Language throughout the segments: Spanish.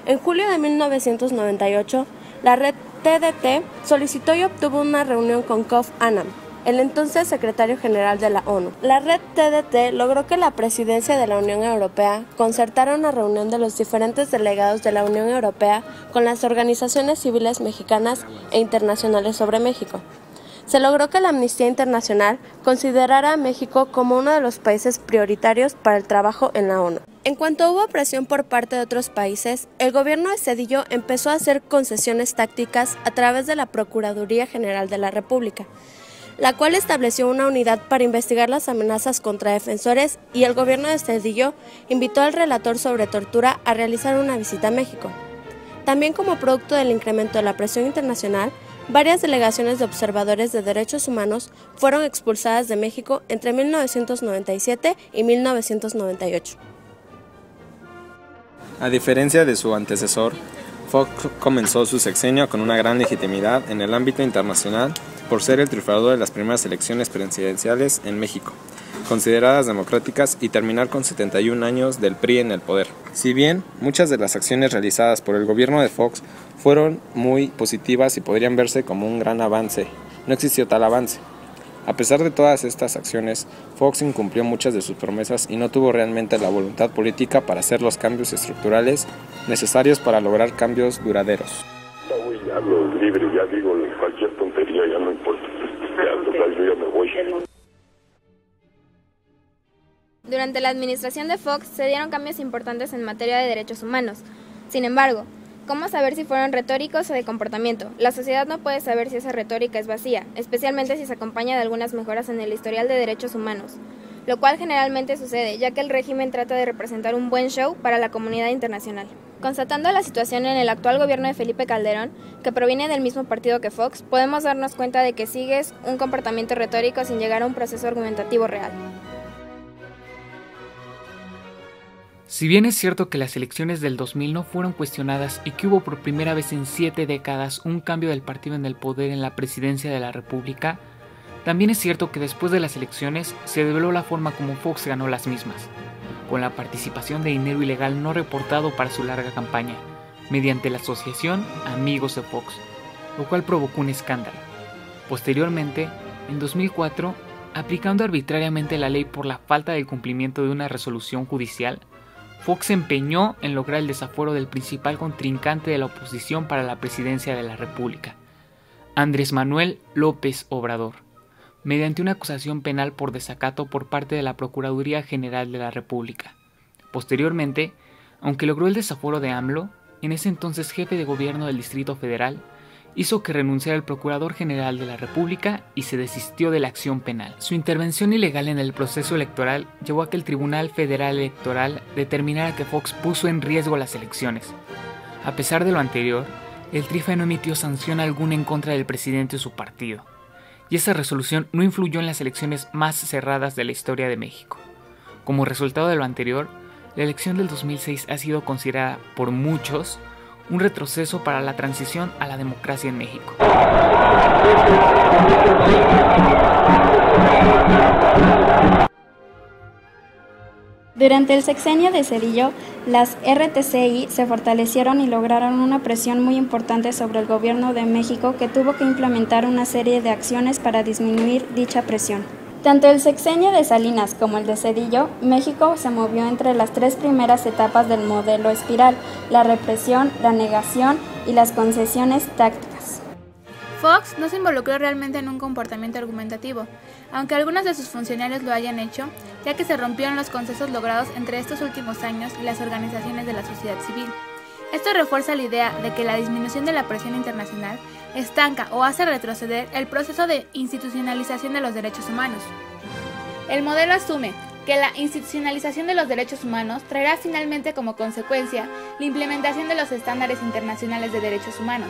En julio de 1998, la red TDT solicitó y obtuvo una reunión con Kofi Annan, el entonces secretario general de la ONU. La red TDT logró que la presidencia de la Unión Europea concertara una reunión de los diferentes delegados de la Unión Europea con las organizaciones civiles mexicanas e internacionales sobre México. Se logró que la Amnistía Internacional considerara a México como uno de los países prioritarios para el trabajo en la ONU. En cuanto hubo presión por parte de otros países, el gobierno de Zedillo empezó a hacer concesiones tácticas a través de la Procuraduría General de la República, la cual estableció una unidad para investigar las amenazas contra defensores, y el gobierno de Zedillo invitó al relator sobre tortura a realizar una visita a México. También, como producto del incremento de la presión internacional, varias delegaciones de observadores de derechos humanos fueron expulsadas de México entre 1997 y 1998. A diferencia de su antecesor, Fox comenzó su sexenio con una gran legitimidad en el ámbito internacional por ser el triunfador de las primeras elecciones presidenciales en México, consideradas democráticas, y terminar con 71 años del PRI en el poder. Si bien muchas de las acciones realizadas por el gobierno de Fox fueron muy positivas y podrían verse como un gran avance, no existió tal avance. A pesar de todas estas acciones, Fox incumplió muchas de sus promesas y no tuvo realmente la voluntad política para hacer los cambios estructurales necesarios para lograr cambios duraderos. Ya hablo libre, ya digo cualquier tontería, ya no importa. Ya, total, yo ya me voy. Durante la administración de Fox se dieron cambios importantes en materia de derechos humanos. Sin embargo, ¿cómo saber si fueron retóricos o de comportamiento? La sociedad no puede saber si esa retórica es vacía, especialmente si se acompaña de algunas mejoras en el historial de derechos humanos, lo cual generalmente sucede, ya que el régimen trata de representar un buen show para la comunidad internacional. Constatando la situación en el actual gobierno de Felipe Calderón, que proviene del mismo partido que Fox, podemos darnos cuenta de que sigue un comportamiento retórico sin llegar a un proceso argumentativo real. Si bien es cierto que las elecciones del 2000 no fueron cuestionadas y que hubo por primera vez en 7 décadas un cambio del partido en el poder en la presidencia de la República, también es cierto que después de las elecciones se develó la forma como Fox ganó las mismas, con la participación de dinero ilegal no reportado para su larga campaña, mediante la asociación Amigos de Fox, lo cual provocó un escándalo. Posteriormente, en 2004, aplicando arbitrariamente la ley por la falta del cumplimiento de una resolución judicial, Fox se empeñó en lograr el desafuero del principal contrincante de la oposición para la presidencia de la República, Andrés Manuel López Obrador, mediante una acusación penal por desacato por parte de la Procuraduría General de la República. Posteriormente, aunque logró el desafuero de AMLO, en ese entonces jefe de gobierno del Distrito Federal, hizo que renunciara el Procurador General de la República y se desistió de la acción penal. Su intervención ilegal en el proceso electoral llevó a que el Tribunal Federal Electoral determinara que Fox puso en riesgo las elecciones. A pesar de lo anterior, el TRIFE no emitió sanción alguna en contra del presidente y su partido, y esa resolución no influyó en las elecciones más cerradas de la historia de México. Como resultado de lo anterior, la elección del 2006 ha sido considerada por muchos un retroceso para la transición a la democracia en México. Durante el sexenio de Zedillo, las RTCI se fortalecieron y lograron una presión muy importante sobre el gobierno de México, que tuvo que implementar una serie de acciones para disminuir dicha presión. Tanto el sexenio de Salinas como el de Zedillo, México se movió entre las 3 primeras etapas del modelo espiral: la represión, la negación y las concesiones tácticas. Fox no se involucró realmente en un comportamiento argumentativo, aunque algunos de sus funcionarios lo hayan hecho, ya que se rompieron los consensos logrados entre estos últimos años y las organizaciones de la sociedad civil. Esto refuerza la idea de que la disminución de la presión internacional estanca o hace retroceder el proceso de institucionalización de los derechos humanos. El modelo asume que la institucionalización de los derechos humanos traerá finalmente como consecuencia la implementación de los estándares internacionales de derechos humanos,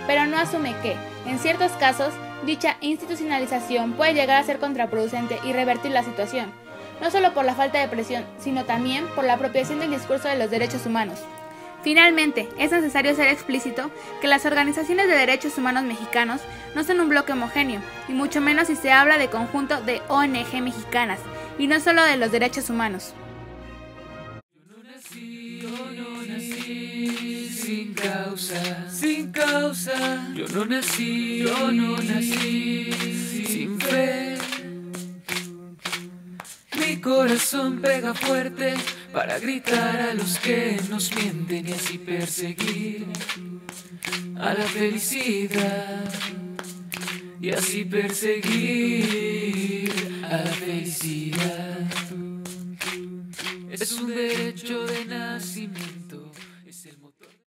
pero no asume que, en ciertos casos, dicha institucionalización puede llegar a ser contraproducente y revertir la situación, no solo por la falta de presión, sino también por la apropiación del discurso de los derechos humanos. Finalmente, es necesario ser explícito que las organizaciones de derechos humanos mexicanos no son un bloque homogéneo, y mucho menos si se habla de conjunto de ONG mexicanas, y no solo de los derechos humanos. Yo no nací sin causa. Yo no nací sin fe. Mi corazón pega fuerte para gritar a los que nos mienten y así perseguir a la felicidad. Y así perseguir a la felicidad. Es un derecho de nacimiento.